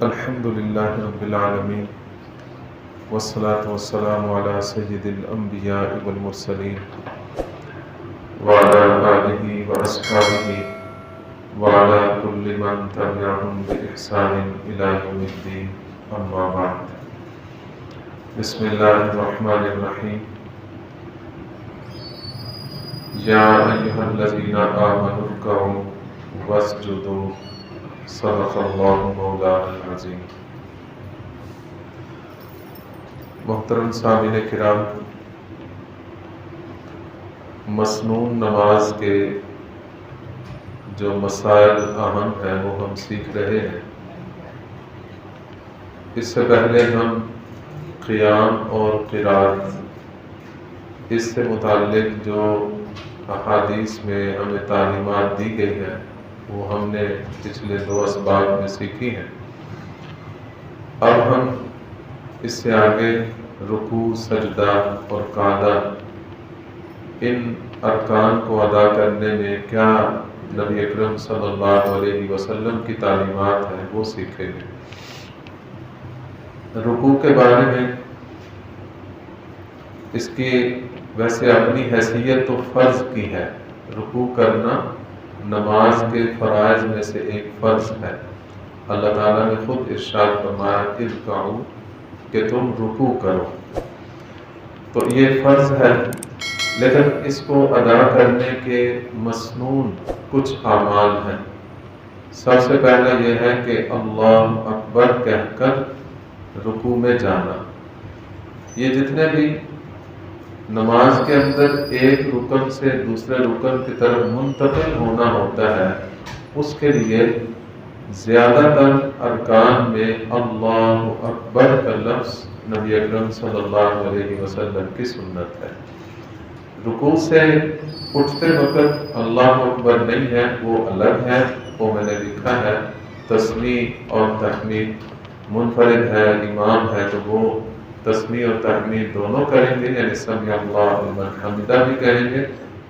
الحمد للہ رب العالمین والصلاة والسلام علی سید الانبیاء والمرسلین وعلی آلہ واصحابہ وعلی کل من تبعهم بإحسان الی یوم الدین اما بعد بسم اللہ الرحمن الرحیم یا ایہا الذین آمنوا ارکعوا واسجدوا صدق اللہ مولانا العظیم۔ محترم سامعین کرام، مسنون نماز کے جو مسائل اہم ہیں وہ ہم سیکھ رہے ہیں۔ اس سے پہلے ہم قیام اور قرات، اس سے متعلق جو احادیث میں ہمیں تعلیمات دی گئی ہیں وہ ہم نے پچھلے 2 اسباق میں سیکھی ہیں۔ اب ہم اس سے آگے رکوع، سجدہ اور قعدہ، ان ارکان کو ادا کرنے میں کیا نبی اکرم صلی اللہ علیہ وسلم کی تعلیمات ہیں وہ سیکھیں گے۔ رکوع کے بارے میں اس کی ویسے اپنی حیثیت تو فرض کی ہے۔ رکوع کرنا نماز کے فرائض میں سے ایک فرض ہے۔ اللہ تعالیٰ نے خود ارشاد فرمایا ارکعوا، کہ تم رکوع کرو، تو یہ فرض ہے۔ لیکن اس کو ادا کرنے کے مسنون کچھ اعمال ہیں۔ سب سے پہلا یہ ہے کہ اللہ اکبر کہہ کر رکوع میں جانا۔ یہ جتنے بھی نماز کے اندر ایک رکن سے دوسرے رکن کی طرف منتقل ہونا ہوتا ہے، اس کے لیے زیادہ تر ارکان میں اللہ اکبر کا لفظ نبی اکرم صلی اللہ علیہ وسلم کی سنت ہے۔ رکوع سے اٹھتے وقت اللہ اکبر نہیں ہے، وہ الگ ہے، وہ میں نے لکھا ہے۔ تسمیع اور تحمید منفرد ہے، امام ہے تو وہ تسمیع اور تحمید دونوں کریں گے، یعنی سمع اللہ لمن حمدہ بھی کہیں گے،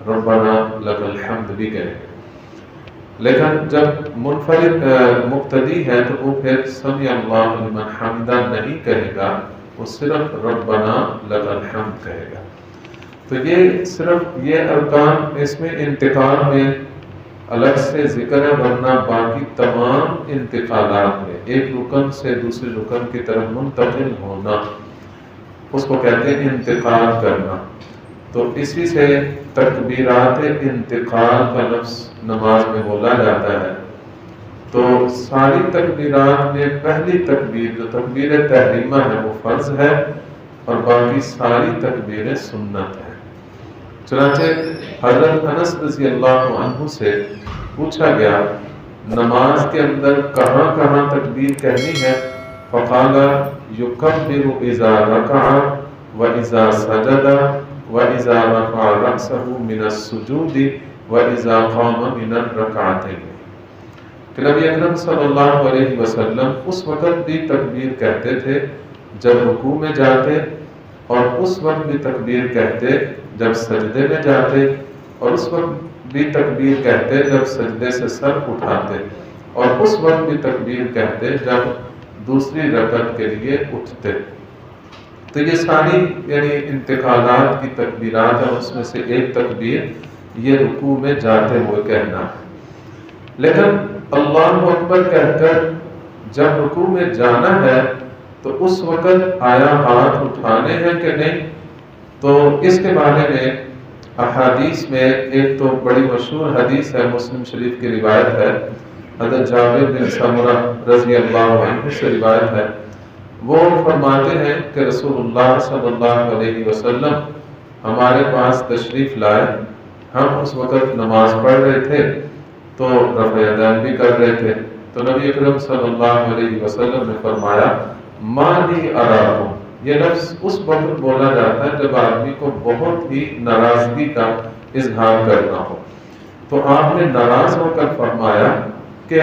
ربنا لک الحمد بھی کہیں گے۔ لیکن جب منفرد مقتدی ہے تو وہ پھر سمع اللہ لمن حمدہ نہیں کہے گا، وہ صرف ربنا لک الحمد کہے گا۔ تو یہ صرف یہ ارکان، اس میں انتقال میں الگ سے ذکر ہے، ورنہ باقی تمام انتقالات میں ایک رکن سے دوسرے رکن کی طرف منتقل ہونا، اس کو کہتے ہیں انتقال کرنا۔ تو اسی سے تکبیرات انتقال کا لفظ نماز میں بولا جاتا ہے۔ تو ساری تکبیرات میں پہلی تکبیر جو تکبیر تحریمہ ہے وہ فرض ہے، اور باقی ساری تکبیریں سنت ہیں۔ چنانچہ حضرت انس رضی اللہ عنہ سے پوچھا گیا نماز کے اندر کہاں کہاں تکبیر کہنی ہے، فقال یکبر اذا رکع واذا سجد واذا رفع رأسه من السجود واذا قام من الرکعتین، کہ نبی اکرم صلی اللہ علیہ وسلم اس وقت بھی تکبیر کہتے تھے جب رکوع میں جاتے، اور اس وقت بھی تکبیر کہتے جب سجدے میں جاتے، اور اس وقت بھی تکبیر کہتے جب سجدے سے سر اٹھاتے، اور اس وقت بھی تکبیر کہتے جب دوسری رکعت کے لیے اٹھتے۔ تو یہ ساری یعنی انتقالات کی تکبیرات ہیں، اس میں سے ایک تکبیر یہ رکوع میں جاتے ہوئے کہنا ہے۔ لیکن اللہ اکبر کہہ کر جب رکوع میں جانا ہے تو اس وقت آیا ہاتھ اٹھانے ہیں کہ نہیں، تو اس کے بارے میں احادیث میں ایک تو بڑی مشہور حدیث ہے، مسلم شریف کی روایت ہے، حضرت جابر بن سمرہ رضی اللہ عنہ سے روایت ہے۔ وہ فرماتے ہیں کہ رسول اللہ صلی اللہ علیہ وسلم ہمارے پاس تشریف لائے، ہم اس وقت نماز پڑھ رہے تھے تو رفع یدین بھی کر رہے تھے، تو نبی اکرم صلی اللہ علیہ وسلم نے فرمایا ما لی اراکم، یہ لفظ اس وقت بولا جاتا ہے جب آدمی کو بہت ہی ناراضگی کا اظہار کرنا ہو۔ تو آپ نے ناراض ہو کر فرمایا کہ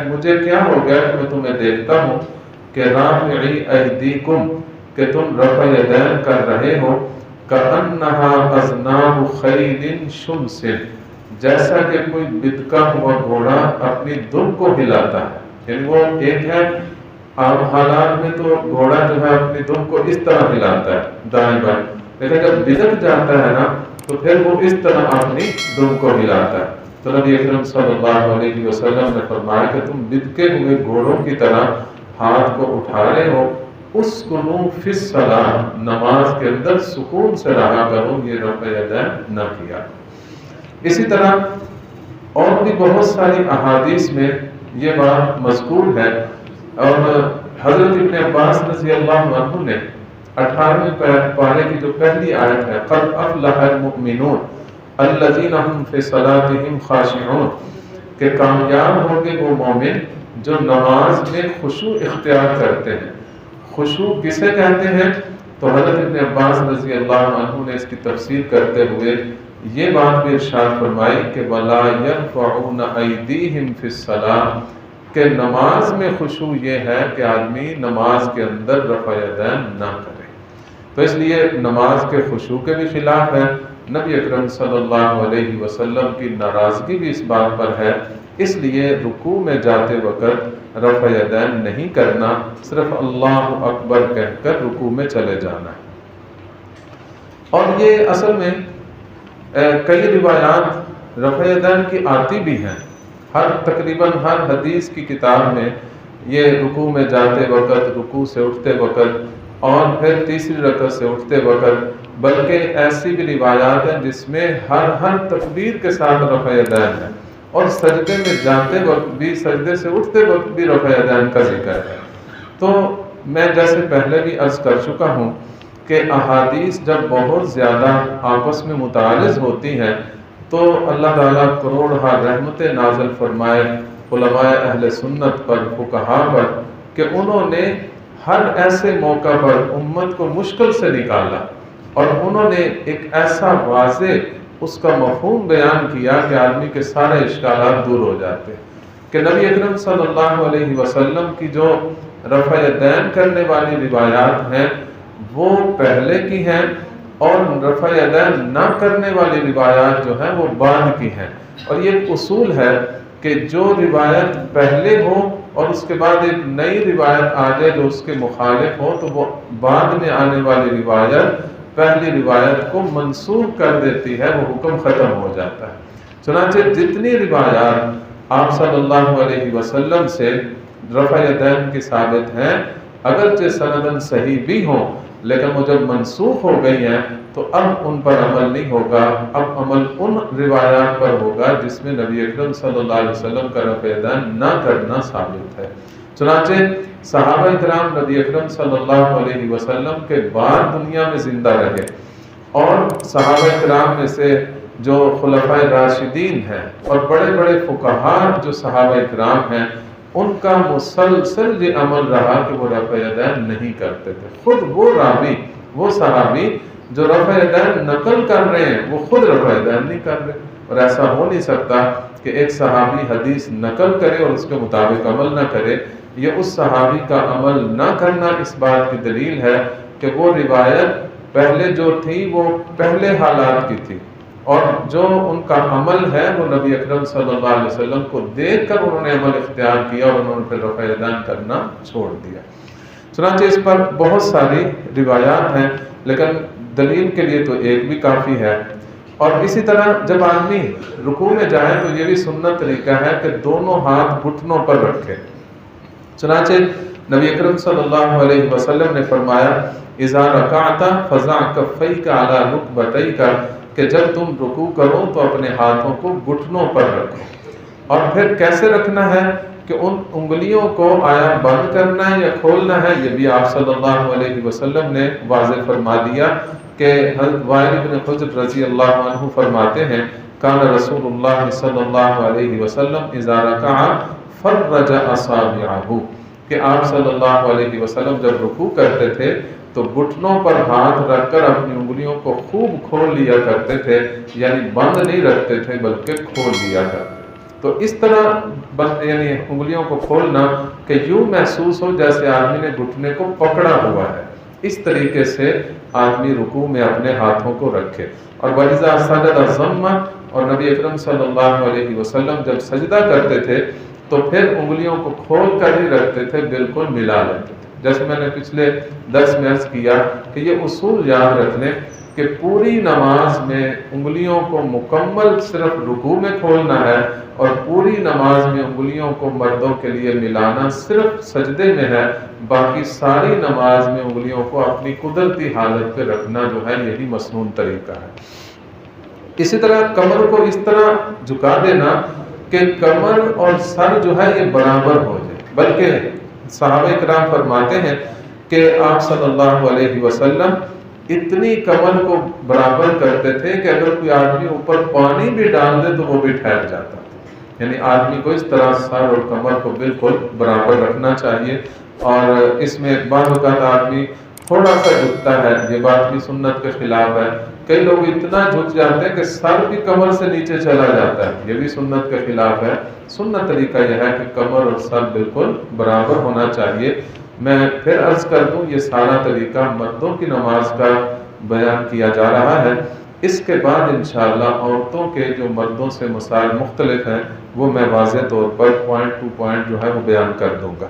مجھے کیا ہو گیا کہ میں تمہیں دیکھتا ہوں کہ رافعی ایدیکم، کہ تم رفع یدین کر رہے ہو، کأنہا اذناب خیل شمس، جیسا کہ کوئی بدکا ہوا گھوڑا اپنی دم کو ہلاتا ہے۔ یعنی وہ ایک ہے عام حالات میں تو گھوڑا جو ہے اپنی دم کو اس طرح ہلاتا ہے دائیں بائیں، لیکن جب بزک جاتا ہے نا تو پھر وہ اس طرح اپنی دم کو ہلاتا ہے. تو نبی اکرم صلی اللہ علیہ وسلم نے فرمایا کہ تم بدکے ہوئے گھوڑوں کی طرح ہاتھ کو اٹھا رہے ہو، اسکنوا فی الصلاۃ، نماز کے اندر سکون سے رہا کرو، یہ رفع یدین نہ کیا. اسی طرح اور بھی بہت ساری احادیث میں یہ بات مذکور ہے، اور حضرت ابن عباس رضی اللہ عنہ نے 18ویں پارے کی جو پہلی آیت ہے قد افلح المؤمنون الذین هم فی صلاتهم خاشعون، کہ کامیاب ہوں گے وہ مومن جو نماز میں خشوع اختیار کرتے ہیں. خشوع کسے کہتے ہیں؟ تو حضرت ابن عباس رضی اللہ عنہ نے اس کی تفسیر کرتے ہوئے یہ بات بھی ارشاد فرمائی کہ وَلَا يَرْفَعُونَ أَيْدِيهِمْ فِي الصَّلَاةِ، کہ نماز میں خشوع یہ ہے کہ آدمی نماز کے اندر رفع یدین نہ کرے. تو اس لیے نماز کے خشوع کے بھی خلاف ہے. نبی اکرم صلی اللہ علیہ وسلم کی ناراضگی بھی اس بات پر ہے، اس لیے رکوع میں جاتے وقت رفع یدین نہیں کرنا، صرف اللہ اکبر کہہ کر رکوع میں چلے جانا ہے. اور یہ اصل میں کئی روایات رفع یدین کی آتی بھی ہیں. تقریباً ہر حدیث کی کتاب میں یہ رکوع میں جاتے وقت، رکوع سے اٹھتے وقت، اور پھر تیسری رکعت سے اٹھتے وقت، بلکہ ایسی بھی روایات ہیں جس میں ہر تکبیر کے ساتھ رفع یدین ہے، اور سجدے میں جاتے وقت بھی، سجدے سے اٹھتے وقت بھی رفع یدین کا ذکر ہے. تو میں جیسے پہلے بھی عرض کر چکا ہوں کہ احادیث جب بہت زیادہ آپس میں متعارض ہوتی ہیں تو اللہ تعالیٰ کروڑہا رحمتیں نازل فرمائے علماء اہل سنت پر، فقہا پر، کہ انہوں نے ہر ایسے موقع پر امت کو مشکل سے نکالا، اور انہوں نے ایک ایسا واضح اس کا مفہوم بیان کیا کہ آدمی کے سارے اشکالات دور ہو جاتے ہیں. کہ نبی اکرم صلی اللہ علیہ وسلم کی جو رفع یدین کرنے والی روایات ہیں وہ پہلے کی ہیں، اور رفع یدین نہ کرنے والی روایات جو ہیں وہ بعد کی ہیں. اور یہ ایک اصول ہے کہ جو روایت پہلے ہو اور اس کے بعد ایک نئی روایت آ جائے جو اس کے مخالف ہو، تو وہ بعد میں آنے والی روایت پہلی روایت کو منسوخ کر دیتی ہے، وہ حکم ختم ہو جاتا ہے. چنانچہ جتنی روایات آپ صلی اللہ علیہ وسلم سے رفع یدین کی ثابت ہیں، اگرچہ سندن صحیح بھی ہوں، لیکن وہ جب منسوخ ہو گئی ہیں تو اب ان پر عمل نہیں ہوگا. اب عمل ان روایات پر ہوگا جس میں نبی اکرم صلی اللہ علیہ وسلم کا رفع یدین نہ کرنا ثابت ہے. چنانچہ صحابہ کرام نبی اکرم صلی اللہ علیہ وسلم کے بعد دنیا میں زندہ رہے، اور صحابہ کرام میں سے جو خلفائے راشدین ہیں اور بڑے بڑے فقہا جو صحابہ کرام ہیں، ان کا مسلسل یہ عمل رہا کہ وہ رفع یدین نہیں کرتے تھے. خود وہ راوی، وہ صحابی جو رفع یدین نقل کر رہے ہیں، وہ خود رفع یدین نہیں کر رہے. اور ایسا ہو نہیں سکتا کہ ایک صحابی حدیث نقل کرے اور اس کے مطابق عمل نہ کرے. یہ اس صحابی کا عمل نہ کرنا اس بات کی دلیل ہے کہ وہ روایت پہلے جو تھی وہ پہلے حالات کی تھی، اور جو ان کا عمل ہے وہ نبی اکرم صلی اللہ علیہ وسلم کو دیکھ کر انہوں نے عمل اختیار کیا، اور انہوں نے پھر رفع یدین کرنا چھوڑ دیا. چنانچہ اس پر بہت ساری روایات ہیں، لیکن دلیل کے لیے تو ایک بھی کافی ہے. اور اسی طرح جب آدمی رکوع میں جائے تو یہ بھی سنت طریقہ ہے کہ دونوں ہاتھ گھٹنوں پر رکھے. چنانچہ نبی اکرم صلی اللہ علیہ وسلم نے فرمایا اذا رکعت فضع کفیک علی رکبتیک، کہ جب تم رکوع کرو تو اپنے ہاتھوں کو گھٹنوں پر رکھو. اور پھر کیسے رکھنا ہے کہ ان انگلیوں کو آیا بند کرنا ہے یا کھولنا ہے، یہ بھی آپ صلی اللہ علیہ وسلم نے واضح فرما دیا. کہ حضرت وائل بن حجر رضی اللہ عنہ فرماتے ہیں کان رسول اللہ صلی اللہ علیہ وسلم اذا رکع فرج اصابعہ، کہ آپ صلی اللہ علیہ وسلم جب رکوع کرتے تھے تو گھٹنوں پر ہاتھ رکھ کر اپنی انگلیوں کو خوب کھول لیا کرتے تھے، یعنی بند نہیں رکھتے تھے بلکہ کھول لیا کرتے. تو اس طرح یعنی انگلیوں کو کھولنا کہ یوں محسوس ہو جیسے آدمی نے گھٹنے کو پکڑا ہوا ہے، اس طریقے سے آدمی رکوع میں اپنے ہاتھوں کو رکھے. اور وَإِذَا سَجَدَ ضَمَّ، اور نبی اکرم صلی اللہ علیہ وسلم جب سجدہ کرتے تھے تو پھر انگلیوں کو کھول کر ہی رکھتے تھے، بالکل ملا لیتے تھے۔ جیسے میں نے پچھلے درس میں عرض کیا کہ یہ اصول یاد رکھ لیں کہ پوری نماز میں انگلیوں کو مکمل صرف رکوع میں کھولنا ہے، اور پوری نماز میں انگلیوں کو مردوں کے لیے ملانا صرف سجدے میں ہے، باقی ساری نماز میں انگلیوں کو اپنی قدرتی حالت پہ رکھنا جو ہے یہی مسنون طریقہ ہے۔ اسی طرح کمر کو اس طرح جھکا دینا کہ کمر اور سر جو ہے یہ برابر ہو جائے، بلکہ صحابہ کرام فرماتے ہیں کہ آپ صلی اللہ علیہ وسلم اتنی کمر کو برابر کرتے تھے کہ اگر کوئی آدمی اوپر پانی بھی ڈال دے تو وہ بھی ٹھہر جاتا تھا۔ یعنی آدمی کو اس طرح سر اور کمر کو بالکل برابر رکھنا چاہیے، اور اس میں بعض اوقات آدمی تھوڑا سا جھکتا ہے، یہ بات بھی سنت کے خلاف ہے۔ کئی لوگ اتنا جھک جاتے ہیں کہ سر بھی کمر سے نیچے چلا جاتا ہے، یہ بھی سنت کے خلاف ہے۔ سنت طریقہ یہ ہے کہ کمر اور سر بالکل برابر ہونا چاہیے۔ میں پھر عرض کر دوں، یہ سارا طریقہ مردوں کی نماز کا بیان کیا جا رہا ہے۔ اس کے بعد انشاءاللہ عورتوں کے جو مردوں سے مسائل مختلف ہیں وہ میں واضح طور پر پوائنٹ ٹو پوائنٹ جو ہے وہ بیان کر دوں گا۔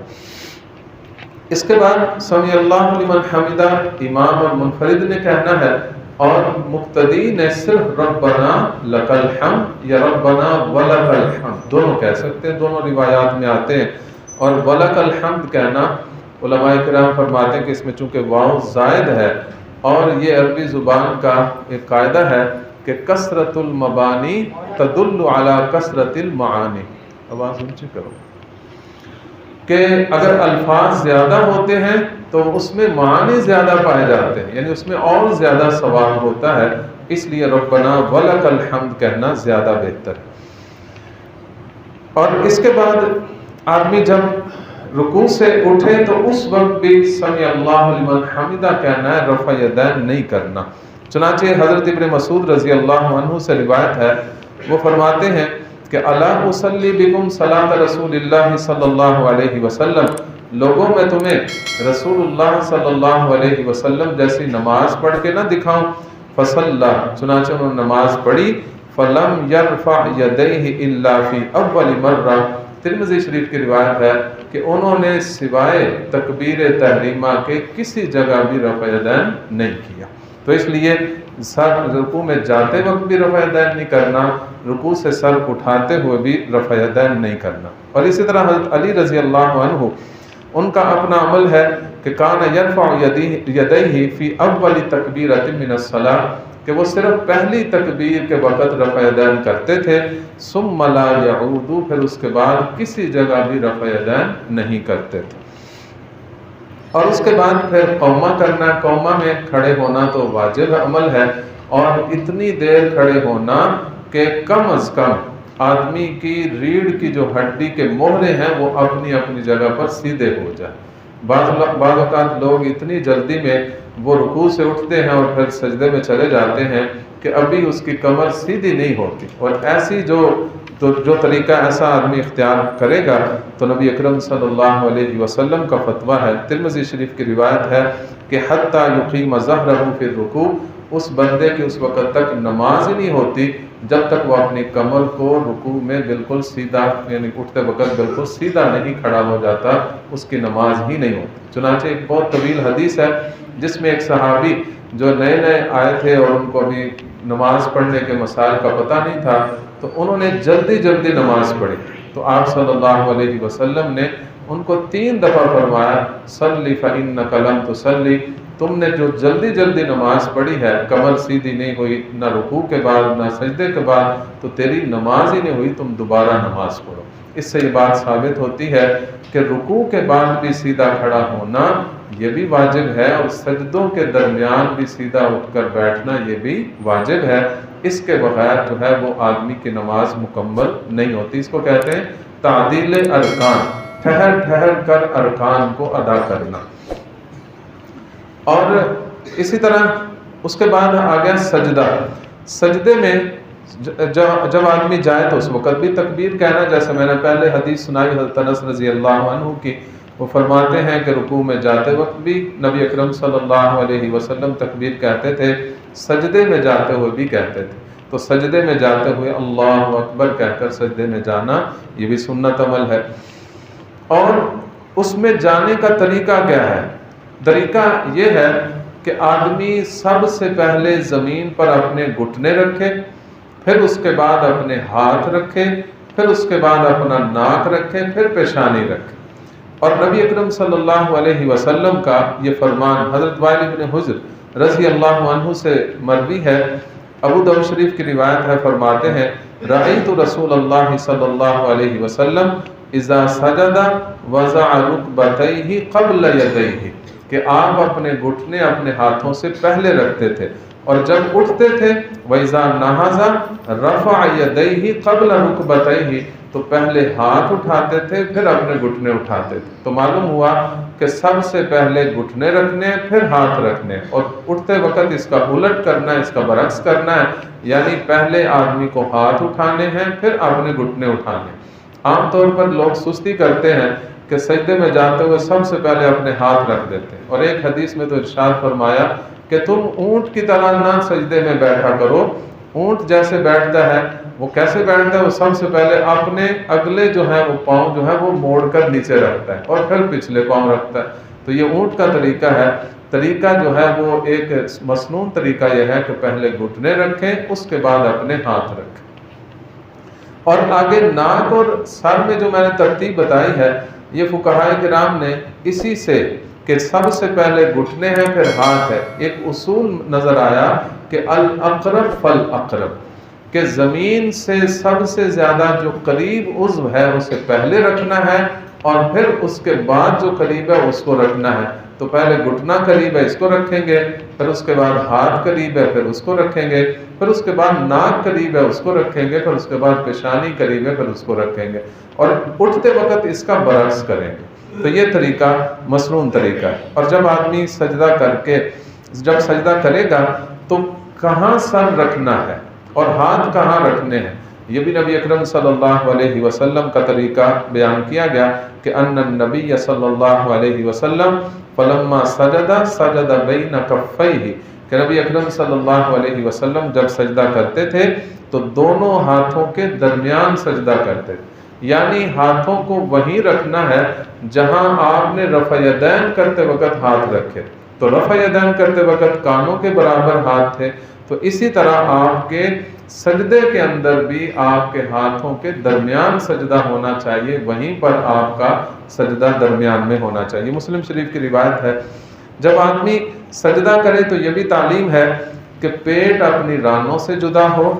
اس کے بعد سمی اللہ لمن حمدہ امام اور منفرد نے کہنا ہے، اور مقتدی نے صرف ربنا لک الحمد یا ربنا ولک الحمد دونوں کہہ سکتے ہیں، دونوں روایات میں آتے ہیں۔ اور ولک الحمد کہنا علماء کرام فرماتے ہیں کہ اس میں چونکہ واو زائد ہے، اور یہ عربی زبان کا ایک قاعدہ ہے کہ کثرت المبانی تدل علی کثرت المعانی۔ آواز اونچی کرو کہ اگر الفاظ زیادہ ہوتے ہیں تو اس میں معنی زیادہ پائے جاتے ہیں، یعنی اس میں اور زیادہ ثواب ہوتا ہے، اس لیے ربنا ولک الحمد کہنا زیادہ بہتر ہے۔ اور اس کے بعد آدمی جب رکوع سے اٹھے تو اس وقت بھی سمی اللہ لمن حمدہ کہنا ہے، رفع یدین نہیں کرنا۔ چنانچہ حضرت ابن مسعود رضی اللہ عنہ سے روایت ہے، وہ فرماتے ہیں کہ الا اصلی بکم صلاۃ رسول اللہ صلی اللہ علیہ وسلم، لوگوں میں تمہیں رسول اللہ صلی اللہ علیہ وسلم جیسی نماز پڑھ کے نہ دکھاؤں؟ فصلی، چنانچہ انہوں نے نماز پڑھی، فلم یرفع یدیہ الا فی اول مرہ، ترمذی شریف کی روایت ہے کہ انہوں نے سوائے تکبیر تحریمہ کے کسی جگہ بھی رفع یدین نہیں کیا۔ تو اس لیے سر رکوع میں جاتے وقت بھی رفع یدین نہیں کرنا، رکوع سے سر اٹھاتے ہوئے بھی رفع یدین نہیں کرنا۔ اور اسی طرح حضرت علی رضی اللہ عنہ، ان کا اپنا عمل ہے کہ کان یرفع یدیہ فی اول تکبیرۃ من الصلاۃ، کہ وہ صرف پہلی تکبیر کے وقت رفع یدین کرتے تھے، ثم لا یعود، پھر اس کے بعد کسی جگہ بھی رفع یدین نہیں کرتے تھے۔ اور اس کے بعد پھر قومہ کرنا، قومہ میں کھڑے ہونا تو واجب عمل ہے، اور اتنی دیر کھڑے ہونا کہ کم از کم آدمی کی ریڑھ کی جو ہڈی کے مہرے ہیں وہ اپنی اپنی جگہ پر سیدھے ہو جائیں۔ بعض اوقات لوگ اتنی جلدی میں وہ رکوع سے اٹھتے ہیں اور پھر سجدے میں چلے جاتے ہیں کہ ابھی اس کی کمر سیدھی نہیں ہوتی، اور ایسی جو طریقہ ایسا آدمی اختیار کرے گا تو نبی اکرم صلی اللہ علیہ وسلم کا فتویٰ ہے، ترمذی شریف کی روایت ہے کہ حتیٰ یقیم ظہرہ فی الرکوع، اس بندے کی اس وقت تک نماز ہی نہیں ہوتی جب تک وہ اپنی کمر کو رکوع میں بالکل سیدھا، یعنی اٹھتے وقت بالکل سیدھا نہیں کھڑا ہو جاتا، اس کی نماز ہی نہیں ہوتی۔ چنانچہ ایک بہت طویل حدیث ہے جس میں ایک صحابی جو نئے نئے آئے تھے اور ان کو ابھی نماز پڑھنے کے مسائل کا پتہ نہیں تھا، تو انہوں نے جلدی جلدی نماز پڑھی، تو آپ صلی اللہ علیہ وسلم نے ان کو 3 دفعہ فرمایا، صلی فإنک لم تصلی، تم نے جو جلدی جلدی نماز پڑھی ہے، کمر سیدھی نہیں ہوئی نہ رکوع کے بعد نہ سجدے کے بعد، تو تیری نماز ہی نہیں ہوئی، تم دوبارہ نماز پڑھو۔ اس سے یہ بات ثابت ہوتی ہے کہ رکوع کے بعد بھی سیدھا کھڑا ہونا یہ بھی واجب ہے، اور سجدوں کے درمیان بھی سیدھا اٹھ کر بیٹھنا یہ بھی واجب ہے۔ اس کے بغیر جو ہے وہ آدمی کی نماز مکمل نہیں ہوتی۔ اس کو کہتے ہیں تعدیل ارکان، ٹھہر ٹھہر کر ارکان کو ادا کرنا۔ اور اسی طرح اس کے بعد آ گیا سجدہ۔ سجدے میں جب آدمی جائے تو اس وقت بھی تکبیر کہنا، جیسے میں نے پہلے حدیث سنائی حضرت انس رضی اللہ عنہ کی، وہ فرماتے ہیں کہ رکوع میں جاتے وقت بھی نبی اکرم صلی اللہ علیہ وسلم تکبیر کہتے تھے، سجدے میں جاتے ہوئے بھی کہتے تھے۔ تو سجدے میں جاتے ہوئے اللہ اکبر کہہ کر سجدے میں جانا یہ بھی سنت عمل ہے۔ اور اس میں جانے کا طریقہ کیا ہے؟ طریقہ یہ ہے کہ آدمی سب سے پہلے زمین پر اپنے گھٹنے رکھے، پھر اس کے بعد اپنے ہاتھ رکھے، پھر اس کے بعد اپنا ناک رکھے، پھر پیشانی رکھے۔ اور نبی اکرم صلی اللہ علیہ وسلم کا یہ فرمان حضرت وائل بن حجر رضی اللہ عنہ سے مروی ہے، ابو داؤد شریف کی روایت ہے، فرماتے ہیں رأیت رسول اللہ صلی اللہ علیہ وسلم اذا سجد وضع رکبتیہ قبل یدیہ، کہ آپ اپنے گھٹنے اپنے ہاتھوں سے پہلے رکھتے تھے، اور جب اٹھتے تھے وَإِذَا نَهَضَ رَفَعَ يَدَيْهِ قَبْلَ رُكْبَتَيْهِ، تو پہلے ہاتھ اٹھاتے تھے پھر اپنے گھٹنے اٹھاتے تھے۔ تو معلوم ہوا کہ سب سے پہلے گھٹنے رکھنے پھر ہاتھ رکھنے، اور اٹھتے وقت اس کا الٹ کرنا ہے، اس کا برعکس کرنا ہے، یعنی پہلے آدمی کو ہاتھ اٹھانے ہیں پھر اپنے گھٹنے اٹھانے۔ عام طور پر لوگ سستی کرتے ہیں کہ سجدے میں جاتے ہوئے سب سے پہلے اپنے ہاتھ رکھ دیتے ہیں، اور ایک حدیث میں تو ارشاد فرمایا کہ تم اونٹ کی طرح نہ سجدے میں بیٹھا کرو۔ اونٹ جیسے بیٹھتا ہے وہ کیسے بیٹھتا ہے؟ وہ سب سے پہلے اپنے اگلے جو ہے وہ پاؤں جو ہے وہ موڑ کر نیچے رکھتا ہے اور پھر پچھلے پاؤں رکھتا ہے۔ تو یہ اونٹ کا طریقہ ہے۔ طریقہ جو ہے وہ ایک مسنون طریقہ یہ ہے کہ پہلے گھٹنے رکھیں اس کے بعد اپنے ہاتھ رکھیں۔ اور آگے ناک اور سر میں جو میں نے ترتیب بتائی ہے یہ فقہائے کرام نے اسی سے کہ سب سے پہلے گھٹنے ہیں پھر ہاتھ ہے، ایک اصول نظر آیا کہ الاقرب فالاقرب، کہ زمین سے سب سے زیادہ جو قریب عضو ہے اسے پہلے رکھنا ہے اور پھر اس کے بعد جو قریب ہے اس کو رکھنا ہے۔ تو پہلے گھٹنا قریب ہے اس کو رکھیں گے، پھر اس کے بعد ہاتھ قریب ہے پھر اس کو رکھیں گے، پھر اس کے بعد ناک قریب ہے اس کو رکھیں گے، پھر اس کے بعد پیشانی قریب ہے پھر اس کو رکھیں گے، اور اٹھتے وقت اس کا برعکس کریں گے۔ تو یہ طریقہ مسنون طریقہ ہے۔ اور جب آدمی سجدہ کر کے جب سجدہ کرے گا تو کہاں سر رکھنا ہے اور ہاتھ کہاں رکھنے ہیں، یہ بھی نبی اکرم صلی اللہ علیہ وسلم کا طریقہ بیان کیا گیا کہ ان النبی صلی اللہ علیہ وسلم فلما سجد سجد بین کفیہ، کہ نبی اکرم صلی اللہ علیہ وسلم جب سجدہ کرتے تھے تو دونوں ہاتھوں کے درمیان سجدہ کرتے تھے، یعنی ہاتھوں کو وہیں رکھنا ہے جہاں آپ نے رفع یدین کرتے وقت ہاتھ رکھے۔ تو رفع یدین کرتے وقت کانوں کے برابر ہاتھ تھے، تو اسی طرح آپ کے سجدے کے اندر بھی آپ کے ہاتھوں کے درمیان سجدہ ہونا چاہیے، وہیں پر آپ کا سجدہ درمیان میں ہونا چاہیے۔ مسلم شریف کی روایت ہے جب آدمی سجدہ کرے تو یہ بھی تعلیم ہے کہ پیٹ اپنی رانوں سے جدا ہو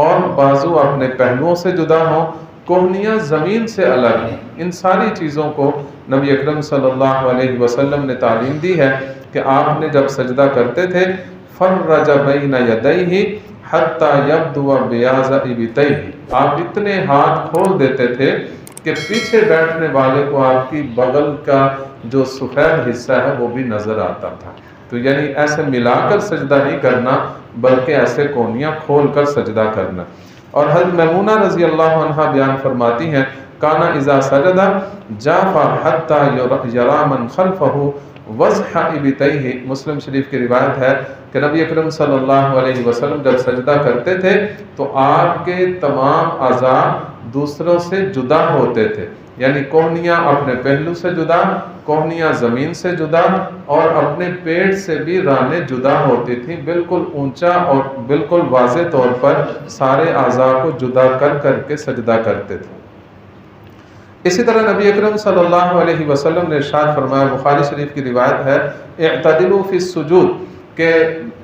اور بازو اپنے پہلوؤں سے جدا ہو، کوہنیاں زمین سے الگ ہیں۔ ان ساری چیزوں کو نبی اکرم صلی اللہ علیہ وسلم نے تعلیم دی ہے کہ آپ نے جب سجدہ کرتے تھے فرج بین یدیہ حتی یبدو بیاض ابطیہ، آپ اتنے ہاتھ کھول دیتے تھے کہ پیچھے بیٹھنے والے کو آپ کی بغل کا جو سفید حصہ ہے وہ بھی نظر آتا تھا۔ تو یعنی ایسے ملا کر سجدہ نہیں کرنا بلکہ ایسے کونیاں کھول کر سجدہ کرنا۔ اور حضرت میمونہ رضی اللہ عنہا بیان فرماتی ہیں کانا اذا سجد جافا حتی یرا من خلفہ وضح ابطیہ، مسلم شریف کی روایت ہے کہ نبی اکرم صلی اللہ علیہ وسلم جب سجدہ کرتے تھے تو آپ کے تمام اعضاء دوسروں سے جدا ہوتے تھے، یعنی کوہنیاں اپنے پہلو سے جدا، کوہنیاں زمین سے جدا، اور اپنے پیٹ سے بھی رانیں جدا ہوتی تھیں، بالکل اونچا اور بالکل واضح طور پر سارے اعضاء کو جدا کر کر کے سجدہ کرتے تھے۔ اسی طرح نبی اکرم صلی اللہ علیہ وسلم نے ارشاد فرمایا، بخاری شریف کی روایت ہے اعتدلوا فی السجود، کہ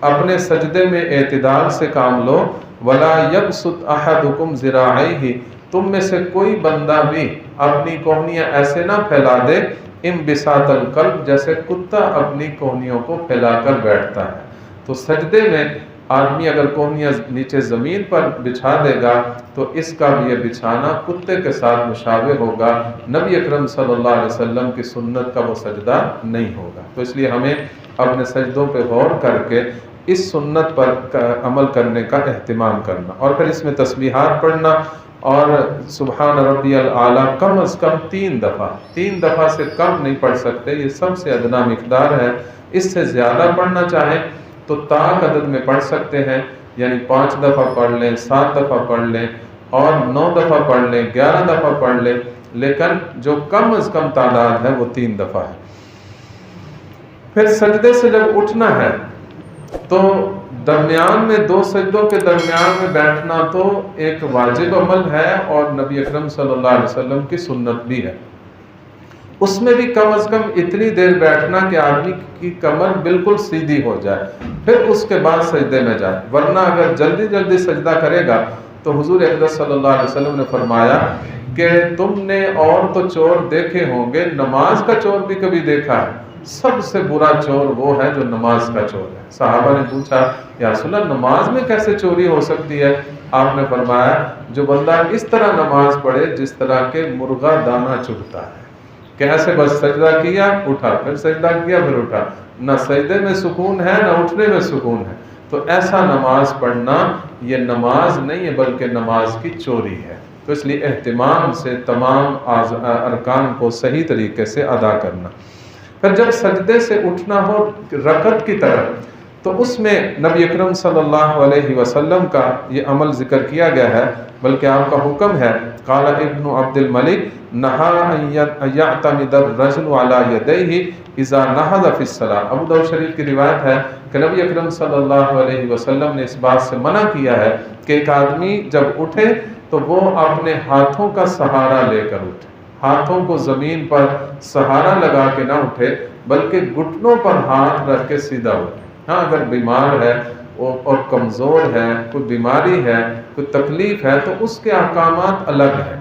اپنے سجدے میں اعتدال سے کام لو، ولا یبسط احدکم ذراعیہ، تم میں سے کوئی بندہ بھی اپنی کوہنیاں ایسے نہ پھیلا دے انبساط القلب، جیسے کتا اپنی کوہنیوں کو پھیلا کر بیٹھتا ہے۔ تو سجدے میں آدمی اگر کوہنیاں نیچے زمین پر بچھا دے گا تو اس کا بھی یہ بچھانا کتے کے ساتھ مشابہ ہوگا، نبی اکرم صلی اللہ علیہ وسلم کی سنت کا وہ سجدہ نہیں ہوگا۔ تو اس لیے ہمیں اپنے سجدوں پہ غور کر کے اس سنت پر عمل کرنے کا اہتمام کرنا، اور پھر اس میں تسبیحات پڑھنا، اور سبحان ربی الاعلیٰ کم از کم 3 دفعہ سے کم نہیں پڑھ سکتے، یہ سب سے ادنا مقدار ہے۔ اس سے زیادہ پڑھنا چاہیں تو طاق عدد میں پڑھ سکتے ہیں، یعنی 5 دفعہ پڑھ لیں، 7 دفعہ پڑھ لیں اور 9 دفعہ پڑھ لیں، 11 دفعہ پڑھ لیں، لیکن جو کم از کم تعداد ہے وہ 3 دفعہ ہے۔ پھر سجدے سے جب اٹھنا ہے تو درمیان میں 2 سجدوں کے درمیان میں بیٹھنا تو ایک واجب عمل ہے اور نبی اکرم صلی اللہ علیہ وسلم کی سنت بھی ہے۔ اس میں بھی کم از کم اتنی دیر بیٹھنا کہ آدمی کی کمر بالکل سیدھی ہو جائے، پھر اس کے بعد سجدے میں جائے، ورنہ اگر جلدی جلدی سجدہ کرے گا تو حضور اقدس صلی اللہ علیہ وسلم نے فرمایا کہ تم نے اور تو چور دیکھے ہوں گے، نماز کا چور بھی کبھی دیکھا ہے؟ سب سے برا چور وہ ہے جو نماز کا چور ہے۔ صحابہ نے پوچھا یا رسول اللہ نماز میں کیسے چوری ہو سکتی ہے؟ آپ نے فرمایا جو بندہ اس طرح نماز پڑھے جس طرح کے مرغا دانہ چگتا ہے، کیسے بس سجدہ کیا اٹھا، پھر سجدہ کیا پھر اٹھا، نہ سجدے میں سکون ہے نہ اٹھنے میں سکون ہے، تو ایسا نماز پڑھنا یہ نماز نہیں ہے بلکہ نماز کی چوری ہے۔ تو اس لیے اہتمام سے تمام ارکان کو صحیح طریقے سے ادا کرنا۔ پھر جب سجدے سے اٹھنا ہو رکعت کی طرف تو اس میں نبی اکرم صلی اللہ علیہ وسلم کا یہ عمل ذکر کیا گیا ہے، بلکہ آپ کا حکم ہے، قال ابن عبد الملک نہا ان یعتمد الرجل علی یدیہ اذا نہض فی الصلاۃ۔ ابو داؤد شریف کی روایت ہے کہ نبی اکرم صلی اللہ علیہ وسلم نے اس بات سے منع کیا ہے کہ ایک آدمی جب اٹھے تو وہ اپنے ہاتھوں کا سہارا لے کر اٹھے، ہاتھوں کو زمین پر سہارا لگا کے نہ اٹھے بلکہ گھٹنوں پر ہاتھ رکھ کے سیدھا اٹھے۔ ہاں اگر بیمار ہے اور کمزور ہے، کوئی بیماری ہے، کوئی تکلیف ہے تو اس کے احکامات الگ ہیں،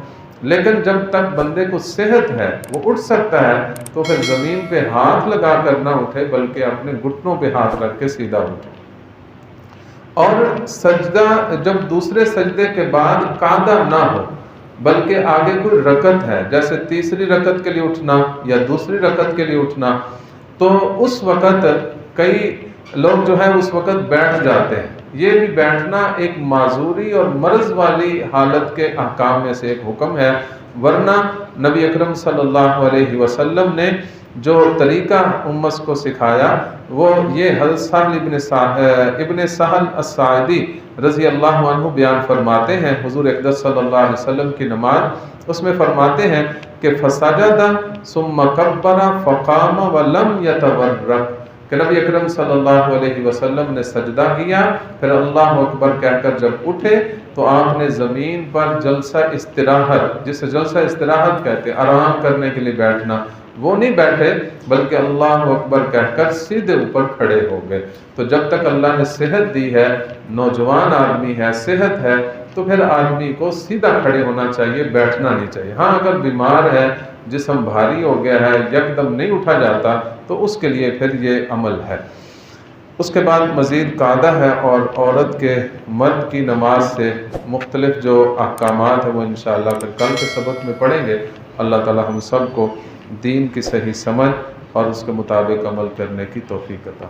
لیکن جب تک بندے کو صحت ہے وہ اٹھ سکتا ہے تو پھر زمین پہ ہاتھ لگا کر نہ اٹھے بلکہ اپنے گھٹنوں پہ ہاتھ رکھ کے سیدھا اٹھے۔ اور سجدہ جب دوسرے سجدے کے بعد قعدہ نہ ہو بلکہ آگے کوئی رکعت ہے، جیسے تیسری رکعت کے لیے اٹھنا یا دوسری رکعت کے لیے اٹھنا، تو اس وقت کئی لوگ جو ہے اس وقت بیٹھ جاتے ہیں۔ یہ بھی بیٹھنا ایک معذوری اور مرض والی حالت کے احکام میں سے ایک حکم ہے، ورنہ نبی اکرم صلی اللہ علیہ وسلم نے جو طریقہ امت کو سکھایا وہ یہ حضرت سہل ابن سہل الساعدی رضی اللہ عنہ بیان فرماتے ہیں، حضور اقدس صلی اللہ علیہ وسلم کی نماز، اس میں فرماتے ہیں کہ فسجد ثم کبر فقام ولم یتورک، کہ نبی اکرم صلی اللہ علیہ وسلم نے سجدہ کیا، پھر اللہ اکبر کہہ کر جب اٹھے تو آپ نے زمین پر جلسہ استراحت، جسے جلسہ استراحت کہتے ہیں، آرام کرنے کے لیے بیٹھنا، وہ نہیں بیٹھے بلکہ اللہ اکبر کہہ کر سیدھے اوپر کھڑے ہو گئے۔ تو جب تک اللہ نے صحت دی ہے، نوجوان آدمی ہے، صحت ہے، تو پھر آدمی کو سیدھا کھڑے ہونا چاہیے، بیٹھنا نہیں چاہیے۔ ہاں اگر بیمار ہے، جسم بھاری ہو گیا ہے، یکدم نہیں اٹھا جاتا تو اس کے لیے پھر یہ عمل ہے۔ اس کے بعد مزید قاعدہ ہے اور عورت کے مرد کی نماز سے مختلف جو احکامات ہیں وہ انشاءاللہ پھر کل کے سبق میں پڑھیں گے۔ اللہ تعالی ہم سب کو دین کی صحیح سمجھ اور اس کے مطابق عمل کرنے کی توفیق عطا